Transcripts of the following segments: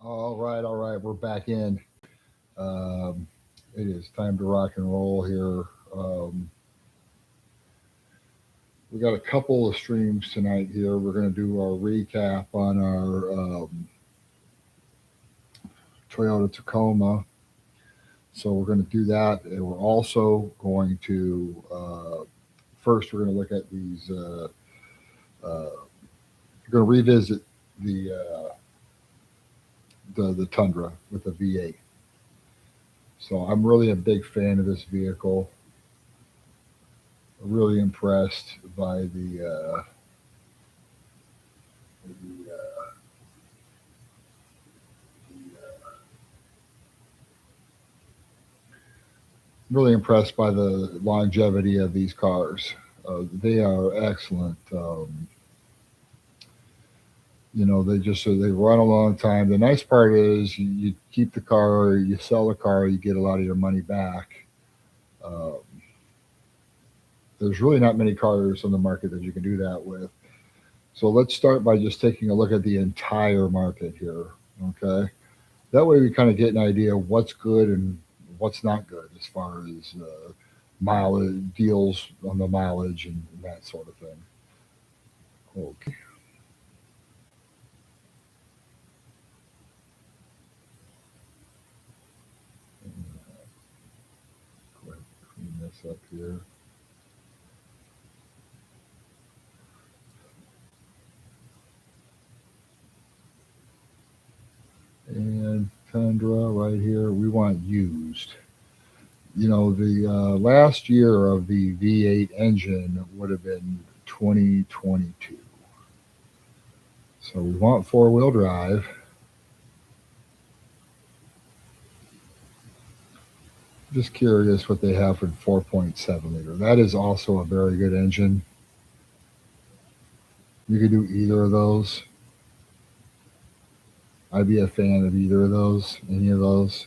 All right. We're back in. Um, it is time to rock and roll here. Um, we got a couple of streams tonight here. We're going to do our recap on our Toyota Tacoma. So we're going to do that. And we're also going to, first, we're going to look at these, we're going to revisit the, the Tundra with the V8. So I'm really a big fan of this vehicle. Really impressed by really impressed by the longevity of these cars. They are excellent. They run a long time. The nice part is you keep the car, you sell the car, you get a lot of your money back. Um, there's really not many cars on the market that you can do that with. So let's start by just taking a look at the entire market here. Okay, that way we kind of get an idea of what's good and what's not good as far as mileage deals on the mileage and that sort of thing. Okay, go ahead and clean this up here. And Tundra right here, we want used. The last year of the V8 engine would have been 2022. So we want four-wheel drive. Just curious what they have for 4.7 liter. That is also a very good engine. You could do either of those. I'd be a fan of either of those, any of those.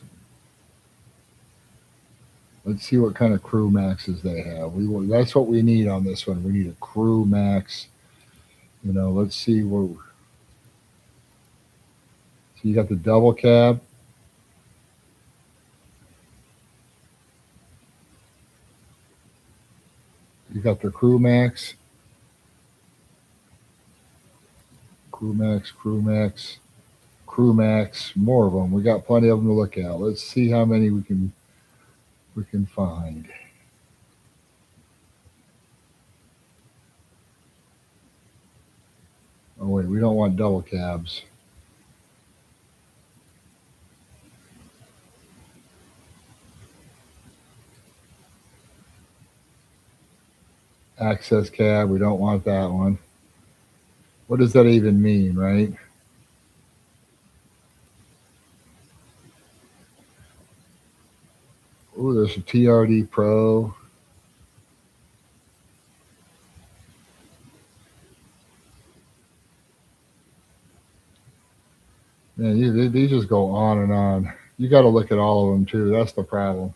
Let's see what kind of crew maxes they have. That's what we need on this one. We need a crew max. Let's see where. So you got the double cab. You got the crew max, crew max, crew max, crew max. More of them. We got plenty of them to look at. Let's see how many we can find. Oh wait, we don't want double cabs. Access cab. We don't want that one. What does that even mean, right? Oh, there's a TRD Pro. Man, these just go on and on. You got to look at all of them too. That's the problem.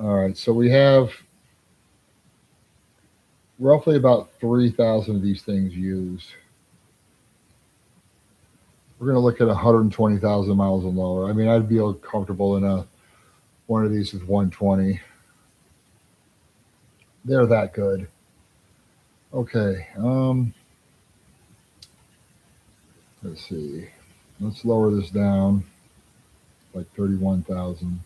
All right, so we have roughly about 3,000 of these things used. We're going to look at 120,000 miles and lower. I mean, I'd feel comfortable in a one of these with 120. They're that good. Okay. Let's see. Let's lower this down like 31,000.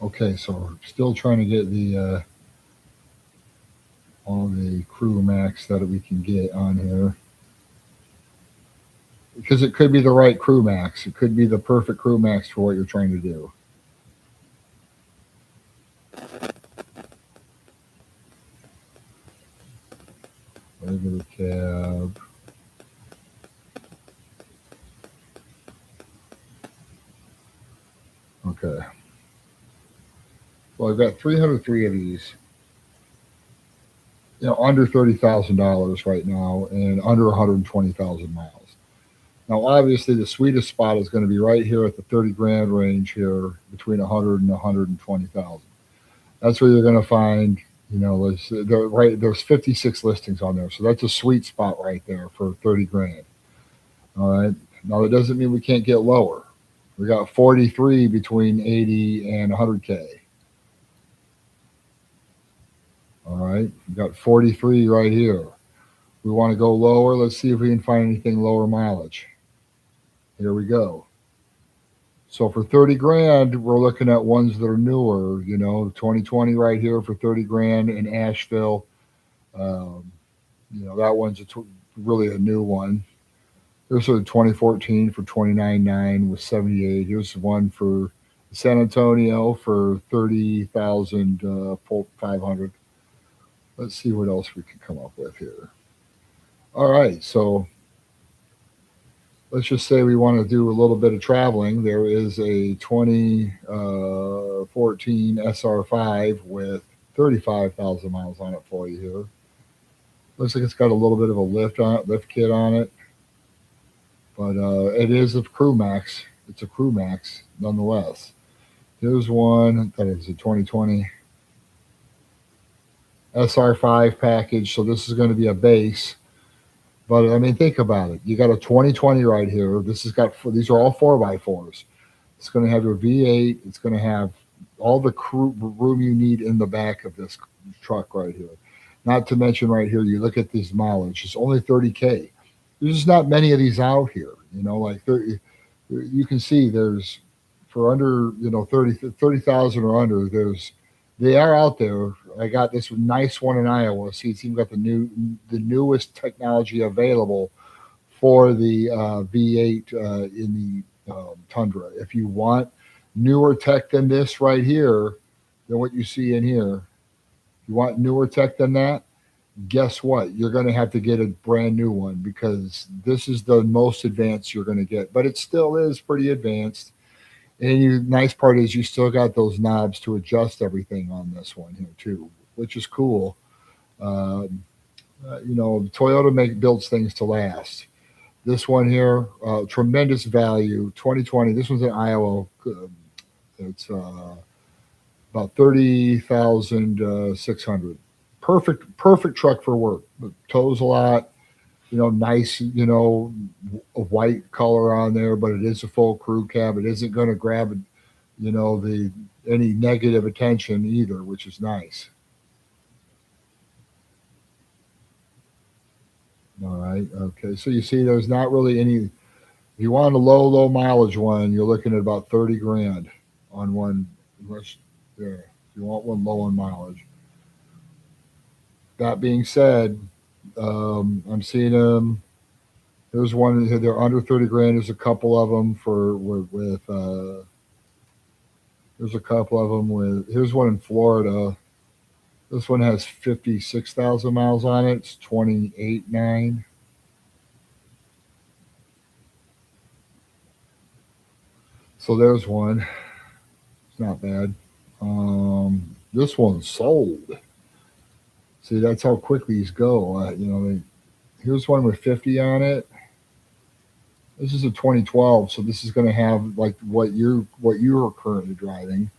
Okay, so we're still trying to get the all the crew max that we can get on here because it could be the right crew max. It could be the perfect crew max for what you're trying to do. Regular cab. Okay. Well, I've got 303 of these, under $30,000 right now and under 120,000 miles. Now, obviously, the sweetest spot is going to be right here at the 30 grand range here between 100 and 120,000. That's where you're going to find, there's 56 listings on there. So that's a sweet spot right there for 30 grand. All right. Now, that doesn't mean we can't get lower. We got 43 between 80 and 100K. All right. We got 43 right here. We want to go lower. Let's see if we can find anything lower mileage. Here we go. So for 30 grand, we're looking at ones that are newer, 2020 right here for 30 grand in Asheville. Um, that one's really a new one. There's a 2014 for 29.9 with 78. Here's one for San Antonio for 30,500. Let's see what else we can come up with here. All right, so let's just say we want to do a little bit of traveling. There is a 2014 SR5 with 35,000 miles on it for you here. Looks like it's got a little bit of a lift kit on it, but it is a Crew Max. It's a Crew Max nonetheless. Here's one that is a 2020 SR5 package. So this is going to be a base. But I mean, think about it. You got a 2020 right here. These are all 4x4s. It's going to have your V8. It's going to have all the room you need in the back of this truck right here. Not to mention right here, you look at this mileage. It's only 30K. There's just not many of these out here. Like 30, you can see there's for under 30,000 or under. They are out there. I got this nice one in Iowa. See, it's even got the newest technology available for the V8 in the Tundra. If you want newer tech than this right here, than what you see in here, you want newer tech than that, guess what? You're going to have to get a brand new one because this is the most advanced you're going to get. But it still is pretty advanced. And the nice part is you still got those knobs to adjust everything on this one here too, which is cool. Um, Toyota builds things to last. This one here, tremendous value, 2020. This one's in Iowa. It's about 30,600. Perfect truck for work. It tows a lot. Nice, a white color on there, but it is a full crew cab. It isn't going to grab, the any negative attention either, which is nice. All right. Okay. So you see, there's not really any. If you want a low mileage one, you're looking at about 30 grand on one. There. If you want one low on mileage. That being said, I'm seeing them. There's one. They're under 30 grand. There's a couple of them there's a couple of them with. Here's one in Florida. This one has 56,000 miles on it. It's 28.9. So there's one. It's not bad. This one's sold. See, that's how quick these go. Here's one with 50 on it. This is a 2012, so this is going to have like what you're currently driving.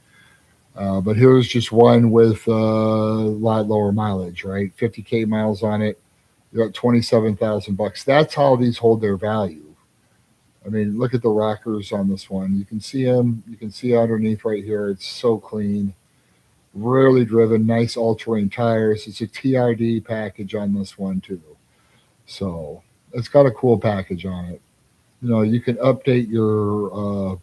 But here's just one with a lot lower mileage, right? 50K miles on it. You're at 27,000 bucks. That's how these hold their value. I mean, look at the rockers on this one. You can see them. You can see underneath right here. It's so clean, rarely driven. Nice all-terrain tires. It's a TRD package on this one too. So it's got a cool package on it. You can update your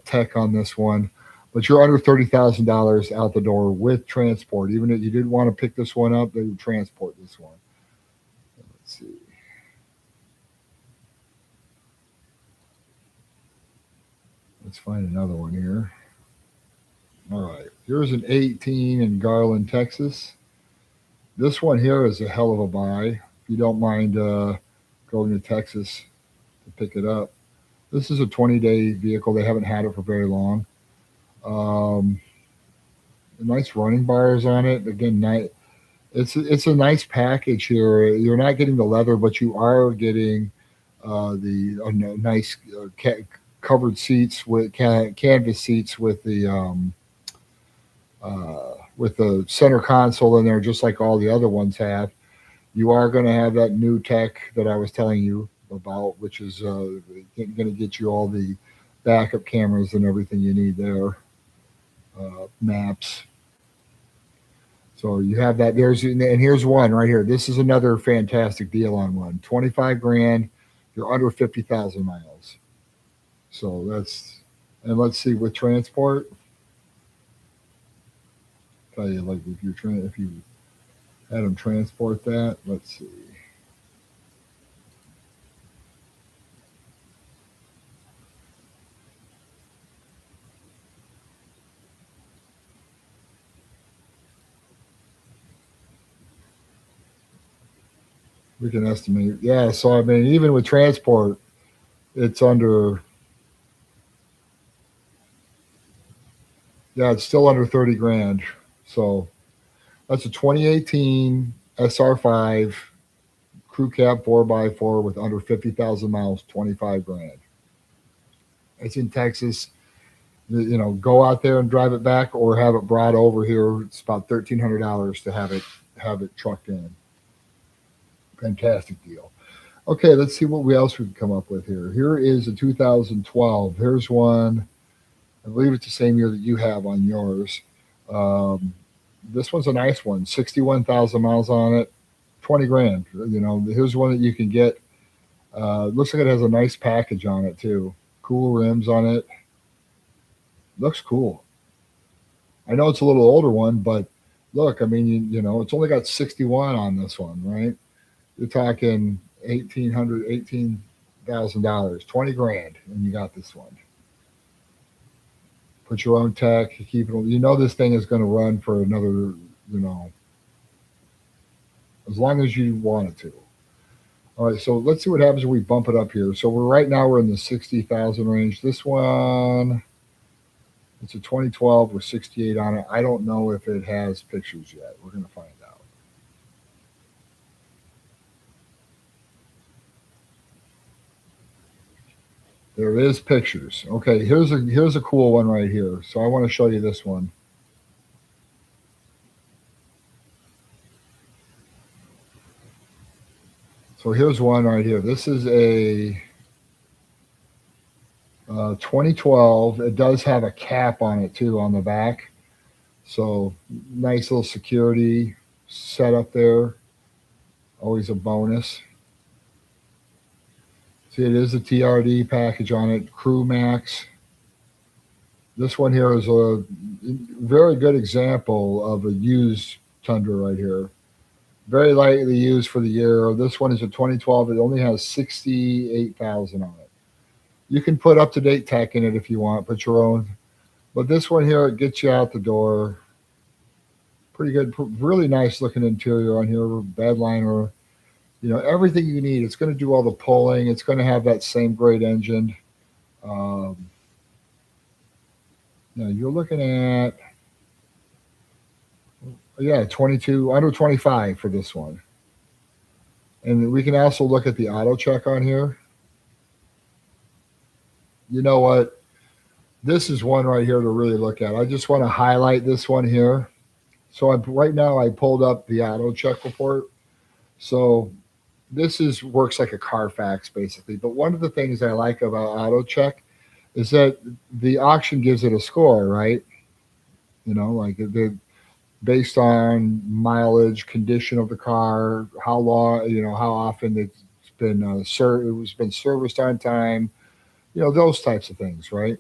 tech on this one, but you're under $30,000 out the door with transport. Even if you did want to pick this one up, they would transport this one. Let's see. Let's find another one here. All right. Here's an 18 in Garland, Texas. This one here is a hell of a buy. If you don't mind going to Texas to pick it up. This is a 20-day vehicle. They haven't had it for very long. nice running bars on it. Again, it's a nice package here. You're not getting the leather, but you are getting the nice covered seats with canvas seats with the center console in there, just like all the other ones have. You are going to have that new tech that I was telling you about, which is going to get you all the backup cameras and everything you need there, maps. So you have that. And here's one right here. This is another fantastic deal on one. 25 grand. You're under 50,000 miles. So and let's see with transport. Tell you like if you had them transport that. Let's see. We can estimate. Yeah. So I mean, even with transport, it's under. Yeah, it's still under 30 grand. So that's a 2018 SR5 crew cab 4x4 with under 50,000 miles, 25 grand. It's in Texas. Go out there and drive it back, or have it brought over here. It's about $1,300 to have it trucked in. Fantastic deal. Okay, let's see what else we can come up with here. Here is a 2012. Here's one. I believe it's the same year that you have on yours. Um, this one's a nice one. 61,000 miles on it. 20 grand. Here's one that you can get. Looks like it has a nice package on it too. Cool rims on it. Looks cool. I know it's a little older one, but look, I mean, it's only got 61 on this one, right? You're talking 18,000 dollars, 20 grand, and you got this one. Put your own tech, you keep it. This thing is going to run for another, as long as you want it to. All right, so let's see what happens when we bump it up here. So we're in the 60,000 range. This one, it's a 2012 with 68 on it. I don't know if it has pictures yet. We're going to find out. There is pictures. Okay, here's a cool one right here. So I want to show you this one. So here's one right here. This is a 2012. It does have a cap on it too on the back. So nice little security setup there. Always a bonus. See, it is a TRD package on it. Crew Max. This one here is a very good example of a used Tundra right here. Very lightly used for the year. This one is a 2012. It only has 68,000 on it. You can put up to date tech in it if you want, put your own. But this one here, it gets you out the door. Pretty good, really nice looking interior on here. Bed liner, everything you need. It's going to do all the pulling. It's going to have that same great engine. Um, you're looking at 22 under 25 for this one. And we can also look at the auto check on here. You know what? This is one right here to really look at. I just want to highlight this one here. So right now I pulled up the auto check report. So this works like a Carfax basically. But one of the things I like about auto check is that the auction gives it a score, right? Like based on mileage, condition of the car, how long, how often it's been been serviced on time, those types of things, right?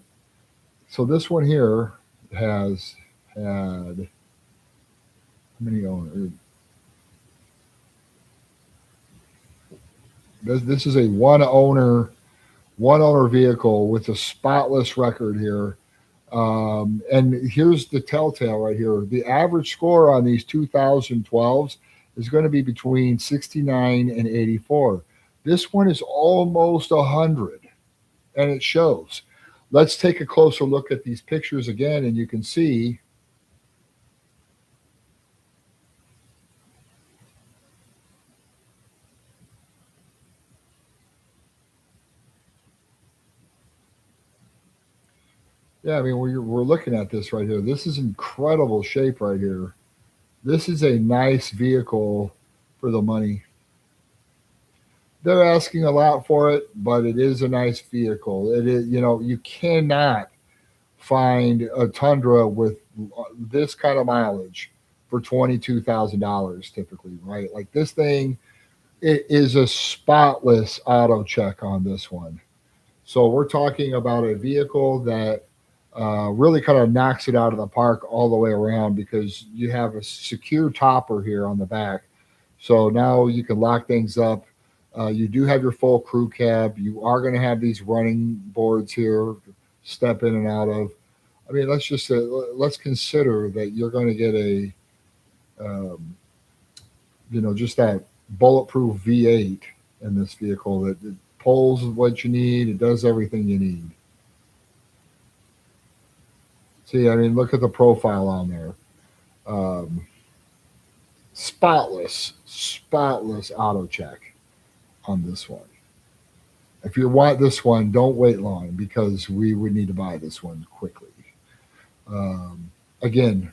So this one here has had how many owners? This is a one owner vehicle with a spotless record here. And here's the telltale right here. The average score on these 2012s is going to be between 69 and 84. This one is almost 100, and it shows. Let's take a closer look at these pictures again, and you can see Yeah, I mean, we're looking at this right here. This is incredible shape right here. This is a nice vehicle for the money. They're asking a lot for it, but it is a nice vehicle. It is, you cannot find a Tundra with this kind of mileage for $22,000 typically, right? Like this thing, it is a spotless auto check on this one. So we're talking about a vehicle that really kind of knocks it out of the park all the way around because you have a secure topper here on the back. So now you can lock things up. You do have your full crew cab. You are going to have these running boards here, step in and out of. I mean, let's consider that you're going to get um, just that bulletproof V8 in this vehicle that it pulls what you need. It does everything you need. See, I mean, look at the profile on there. Um, spotless auto check on this one. If you want this one, don't wait long because we would need to buy this one quickly. Again,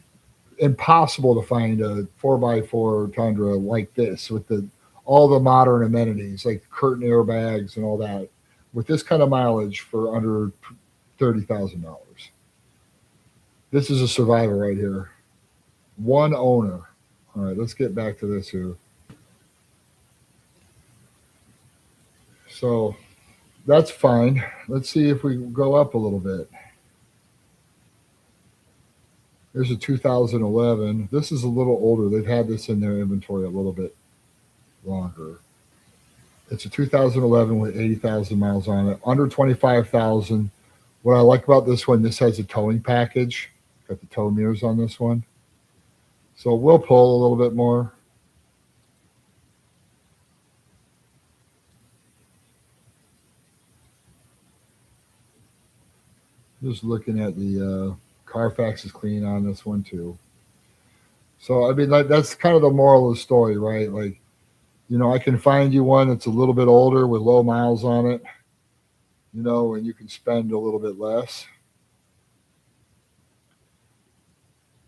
impossible to find a 4x4 Tundra like this with the all the modern amenities like curtain airbags and all that with this kind of mileage for under $30,000. This is a survivor right here. One owner. All right, let's get back to this here. So that's fine. Let's see if we go up a little bit. There's a 2011. This is a little older. They've had this in their inventory a little bit longer. It's a 2011 with 80,000 miles on it, under 25,000. What I like about this one, this has a towing package. Got the tow mirrors on this one. So we'll pull a little bit more. Just looking at the Carfax is clean on this one too. So I mean that's kind of the moral of the story, right? Like I can find you one that's a little bit older with low miles on it, and you can spend a little bit less.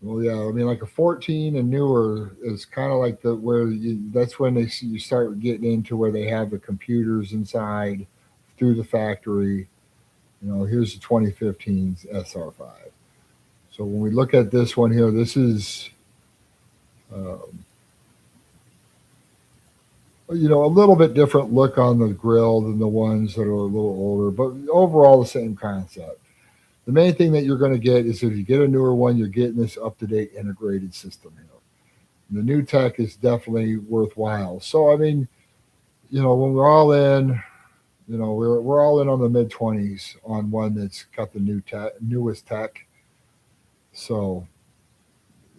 Well, yeah, I mean, like a 14 and newer is kind of like that's when you start getting into where they have the computers inside through the factory. Here's the 2015's SR5. So when we look at this one here, this is, um, a little bit different look on the grill than the ones that are a little older, but overall the same concept. The main thing that you're going to get is if you get a newer one, you're getting this up to date integrated system here. The new tech is definitely worthwhile. So I mean, when we're all in, we're all in on the mid 20s on one that's got the newest tech. So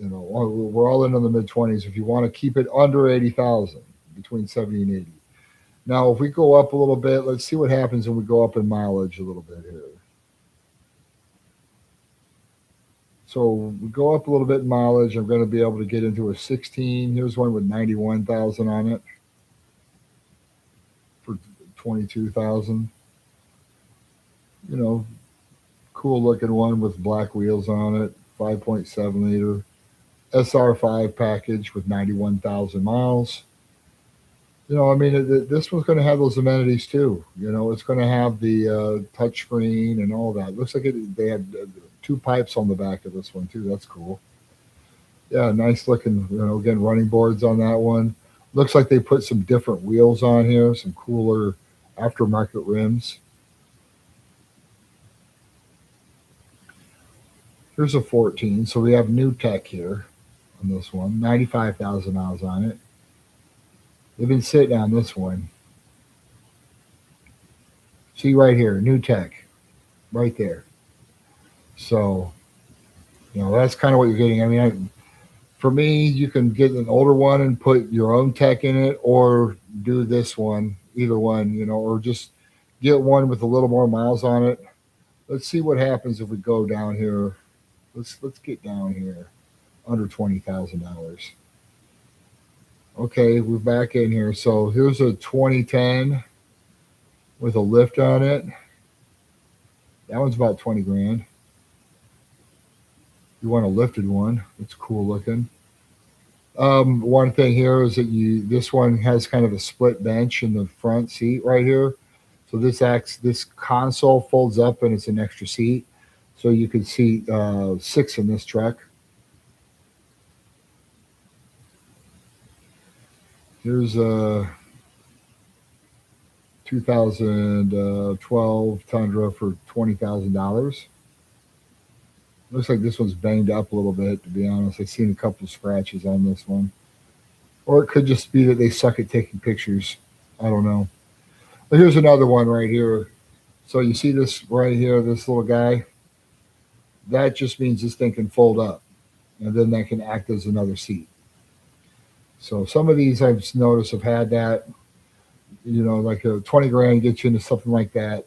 we're all in on the mid 20s. If you want to keep it under 80,000, between 70 and 80. Now, if we go up a little bit, let's see what happens when we go up in mileage a little bit here. So we go up a little bit in mileage. I'm going to be able to get into a 16. Here's one with 91,000 on it for 22,000. You know, cool looking one with black wheels on it, 5.7 liter SR5 package with 91,000 miles. I mean, this one's going to have those amenities too. It's going to have the touch screen and all that. Looks like they had two pipes on the back of this one too. That's cool. Yeah, nice looking. Again, running boards on that one. Looks like they put some different wheels on here, some cooler aftermarket rims. Here's a 14. So we have new tech here on this one. 95,000 miles on it. They've been sitting on this one. See right here, new tech, right there. So, that's kind of what you're getting. I mean, for me, you can get an older one and put your own tech in it, or do this one, either one, or just get one with a little more miles on it. Let's see what happens if we go down here. Let's get down here under $20,000. Okay, we're back in here. So here's a 2010 with a lift on it. That one's about 20 grand. You want a lifted one. It's cool looking. One thing here is that this one has kind of a split bench in the front seat right here. So this console folds up and it's an extra seat. So you can seat six in this truck. Here's a 2012 Tundra for $20,000. Looks like this one's banged up a little bit, to be honest. I've seen a couple of scratches on this one. Or it could just be that they suck at taking pictures. I don't know. But here's another one right here. So you see this right here, this little guy? That just means this thing can fold up. And then that can act as another seat. So some of these I've noticed have had that. Like a 20 grand gets you into something like that.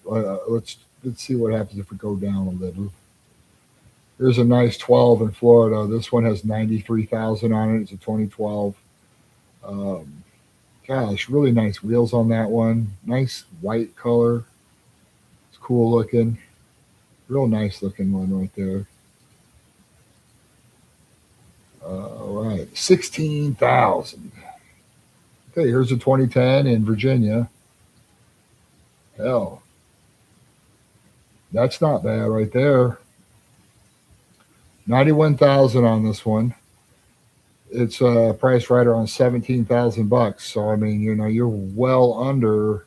Let's see what happens if we go down a little. Here's a nice 12 in Florida. This one has 93,000 on it. It's a 2012. Um, Gosh, really nice wheels on that one. Nice white color. It's cool looking. Real nice looking one right there. All right, 16,000. Okay, here's a 2010 in Virginia. Hell, that's not bad right there. 91,000 on this one. It's priced right around 17,000 bucks. So I mean, uh, you're well under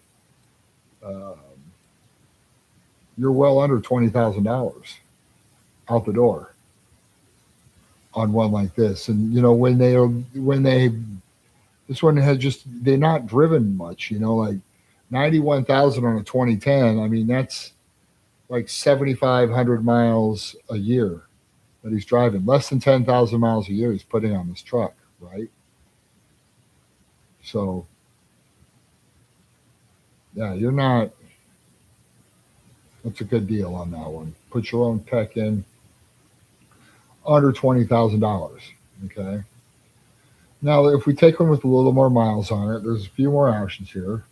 $20,000 out the door on one like this. And when they this one has just they're not driven much. Like 91,000 on a 2010. I mean, that's like 7,500 miles a year that he's driving. Less than 10,000 miles a year he's putting on this truck, right? So yeah, you're not. That's a good deal on that one. Put your own tech in under $20,000. Okay. Now, if we take one with a little more miles on it, there's a few more options here.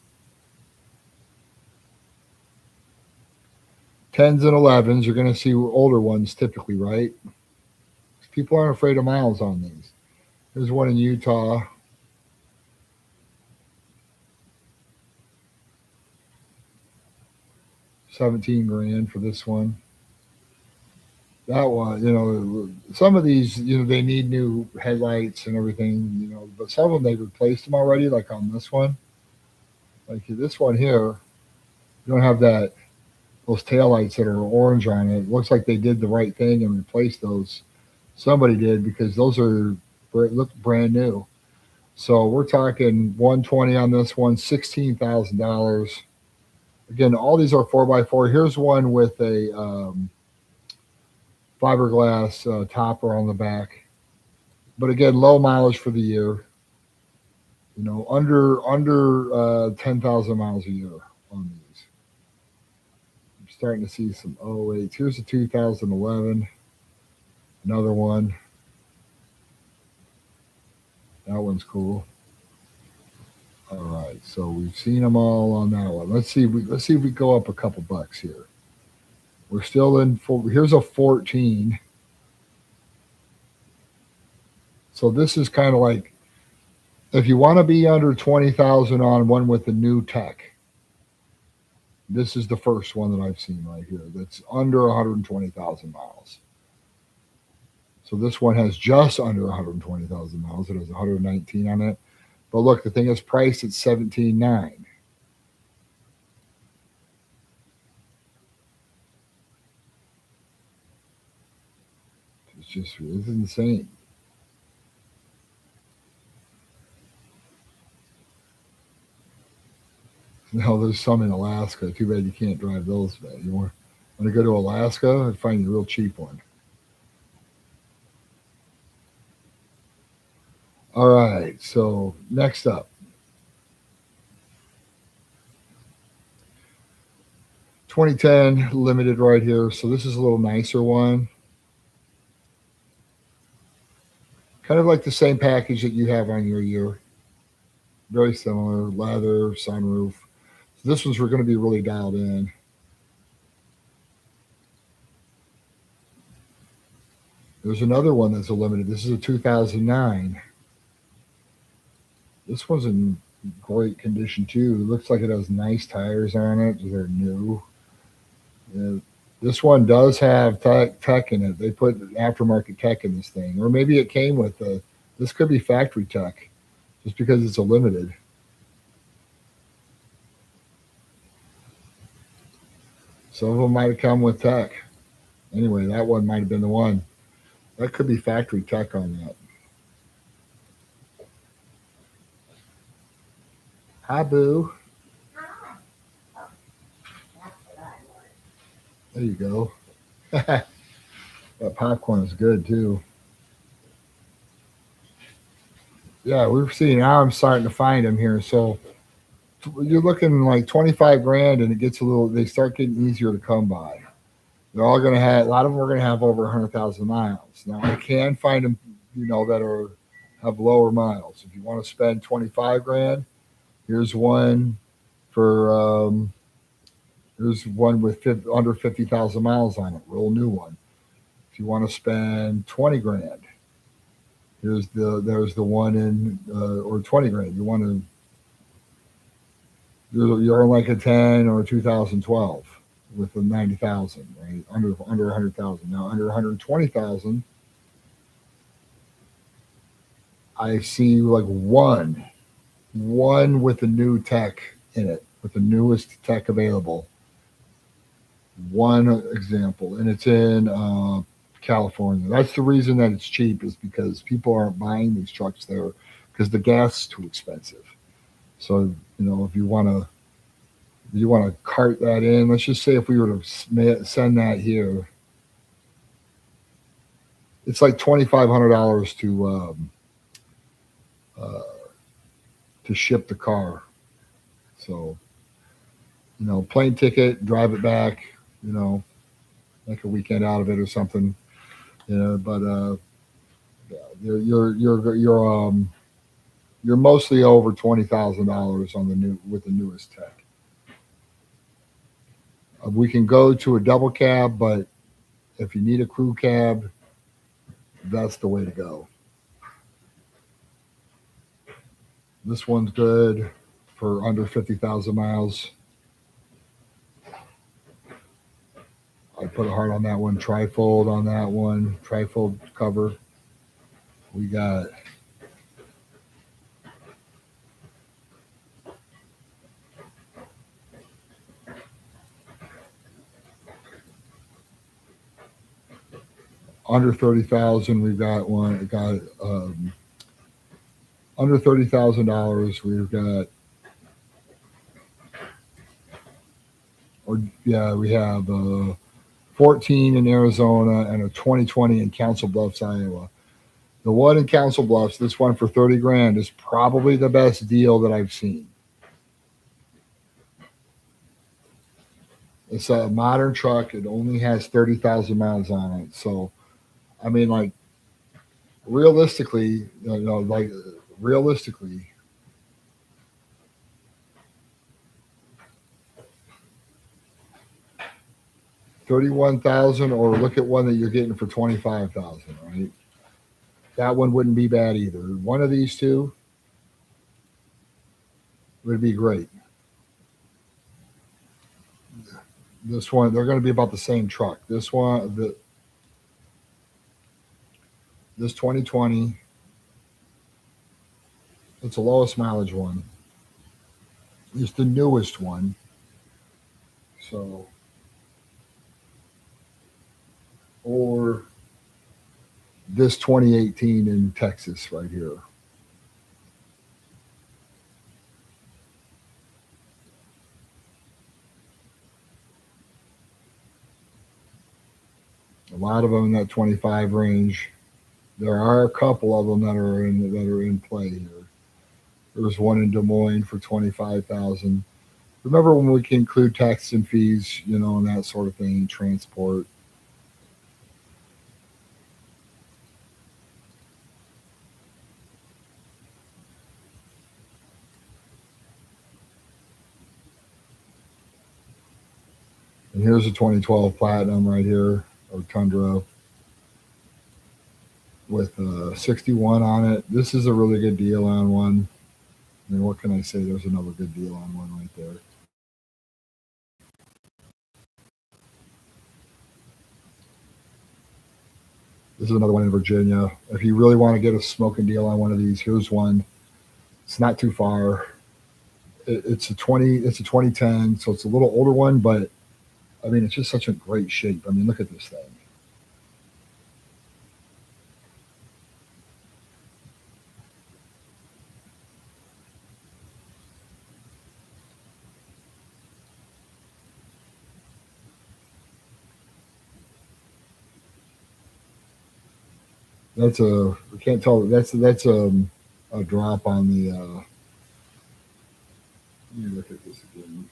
10s and 11s, you're going to see older ones typically, right? People aren't afraid of miles on these. There's one in Utah. 17 grand for this one. That one, some of these, they need new headlights and everything, but some of them they've replaced them already, like on this one. Like this one here, you don't have those taillights that are orange on it. It looks like they did the right thing and replaced those. Somebody did because those look brand new. So we're talking 120 on this one, $16,000. Again, all these are 4x4. Here's one with a fiberglass topper on the back. But again, low mileage for the year. Under 10,000 miles a year on these. I'm starting to see some 08. Here's a 2011. Another one. That one's cool. All right, so we've seen them all on that one. Let's see if we go up a couple bucks here. We're still in. Here's a 14. So this is kind of like if you want to be under 20,000 on one with the new tech. This is the first one that I've seen right here. That's under 120,000 miles. So this one has just under 120,000 miles. It has 119 on it. But look, the thing is priced at 17.9. It's insane. No, there's some in Alaska. Too bad you can't drive those. Man. You want to go to Alaska and find you a real cheap one. All right. So next up, 2010 limited right here. So this is a little nicer one. Kind of like the same package that you have on your year. Very similar. Leather, sunroof. So this one's we're going to be really dialed in. There's another one that's a limited. This is a 2009. This one's in great condition too. It looks like it has nice tires on it. They're new. Uh, this one does have tech in it. They put aftermarket tech in this thing, or maybe it came with the. This could be factory tech, just because it's a limited. Some of them might have come with tech. Anyway, that one might have been the one. That could be factory tech on that. Hi, Boo. There you go. That popcorn is good too. Yeah, we're seeing now. I'm starting to find them here. So you're looking like 25 grand, and it gets a little. They start getting easier to come by. They're all going to have. A lot of them are going to have over 100,000 miles. Now I can find them, that are have lower miles. If you want to spend 25 grand, here's one for. Here's one with under 50,000 miles on it. Real new one. If you want to spend 20 grand, there's the one in or 20 grand. You want to you're like a 10 or a 2012 with a 90,000, right? Under 100,000. Now under 120,000, I see like one with the new tech in it, with the newest tech available. One example, and it's in California. That's the reason that it's cheap, is because people aren't buying these trucks there because the gas is too expensive. So if you want to cart that in, let's just say if we were to send that here, it's like $2,500 uh, to ship the car. So plane ticket, drive it back, you know, make a weekend out of it or something. But you're mostly over $20,000 on the new with the newest tech. We can go to a double cab, but if you need a crew cab, that's the way to go. This one's good for under 50,000 miles. I put a heart on that one, trifold on that one, trifold cover. We got under 30,000. We've got one. We got under $30,000. We've got, or yeah, we have 14 in Arizona and a 2020 in Council Bluffs, Iowa. The one in Council Bluffs, this one for 30 grand, is probably the best deal that I've seen. It's a modern truck. It only has 30,000 miles on it. So, I mean, like, realistically, realistically, 31,000, or look at one that you're getting for 25,000, right? That one wouldn't be bad either. One of these two would be great. This one, they're going to be about the same truck. This 2020, it's the lowest mileage one. It's the newest one. So, or this 2018 in Texas right here. A lot of them in that 25 range. There are a couple of them that are in play here. There's one in Des Moines for 25,000. Remember when we can include taxes and fees, and that sort of thing, transport. And here's a 2012 Platinum right here, or Tundra. with 61 on it. This is a really good deal on one. I mean, what can I say? There's another good deal on one right there. This is another one in Virginia. If you really want to get a smoking deal on one of these, here's one. It's not too far. It's a 20. It's a 2010, so it's a little older one, but I mean, it's just such a great shape. I mean, look at this thing. That's a. I can't tell. That's a drop on the. Let me look at this again.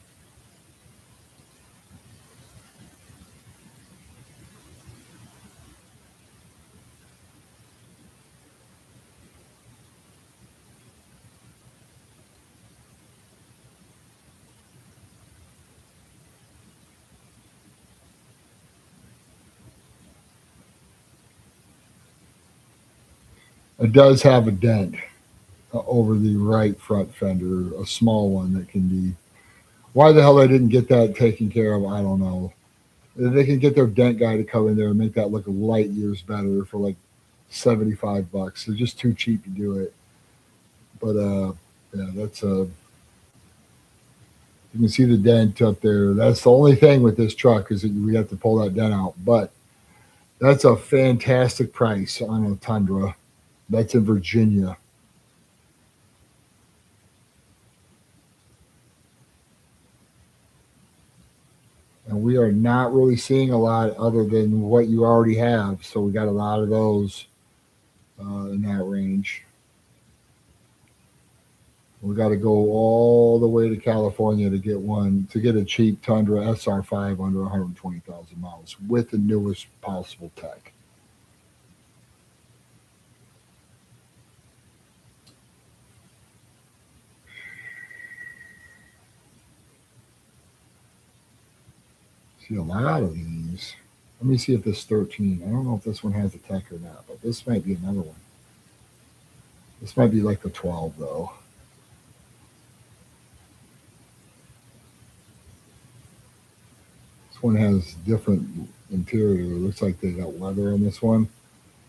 It does have a dent over the right front fender, a small one that can be. Why the hell they didn't get that taken care of, I don't know. They can get their dent guy to come in there and make that look light years better for like $75. They're just too cheap to do it. But yeah, that's you can see the dent up there. That's the only thing with this truck is that we have to pull that dent out. But that's a fantastic price on a Tundra. That's in Virginia. And we are not really seeing a lot other than what you already have. So we got a lot of those in that range. We got to go all the way to California to get one to get a cheap Tundra SR5 under 120,000 miles with the newest possible tech. See a lot of these. Let me see if this 13. I don't know if this one has a tech or not, but this might be another one. This might be like the 12 though. This one has different interior. It looks like they got leather on this one.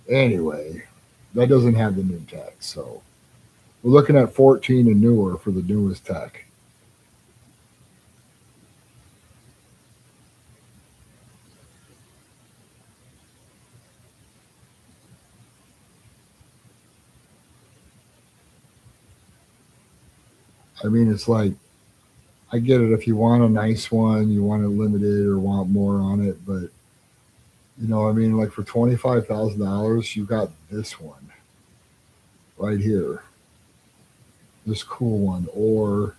Anyway, that doesn't have the new tech, so we're looking at 14 and newer for the newest tech. I mean, it's like I get it if you want a nice one, you want it limited or want more on it, but I mean, like for $25,000, you got this one right here, this cool one, or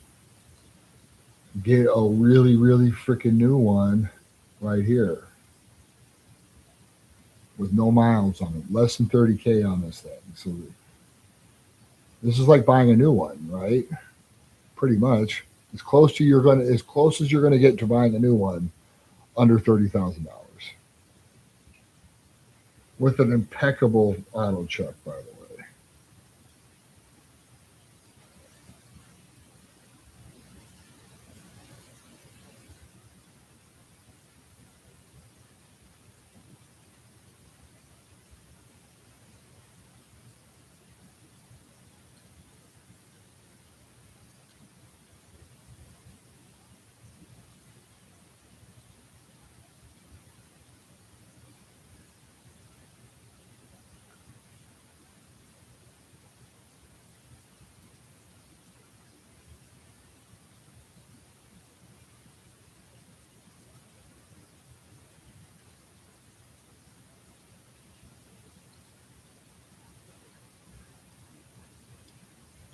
get a really, really freaking new one right here with no miles on it, less than 30K on this thing. So this is like buying a new one, right? Pretty much as close as you're gonna get to buying a new one under $30,000 with an impeccable auto check, by the way.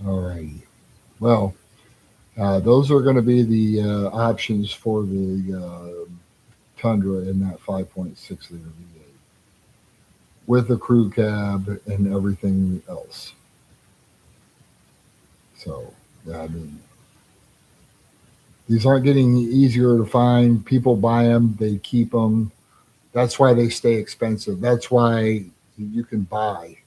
All righty. Well, those are going to be the options for the Tundra in that 5.6 liter V8 with a crew cab and everything else. So, yeah, I mean, these aren't getting easier to find. People buy them, they keep them. That's why they stay expensive. That's why you can buy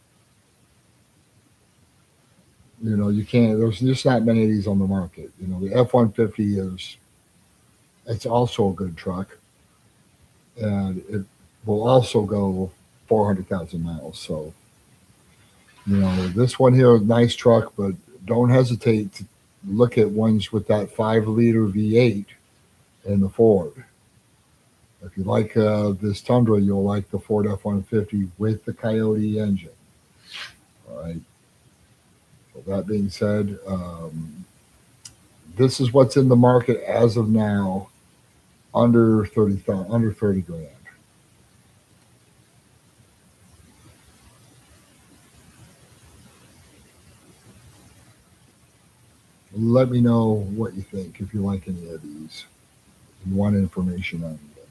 You can't. There's just not many of these on the market. The F-150 is. It's also a good truck, and it will also go 400,000 miles. So this one here, nice truck, but don't hesitate to look at ones with that 5-liter V8 in the Ford. If you like this Tundra, you'll like the Ford F-150 with the Coyote engine. All right. So that being said, this is what's in the market as of now, under 30 grand. Let me know what you think if you like any of these and want information on them.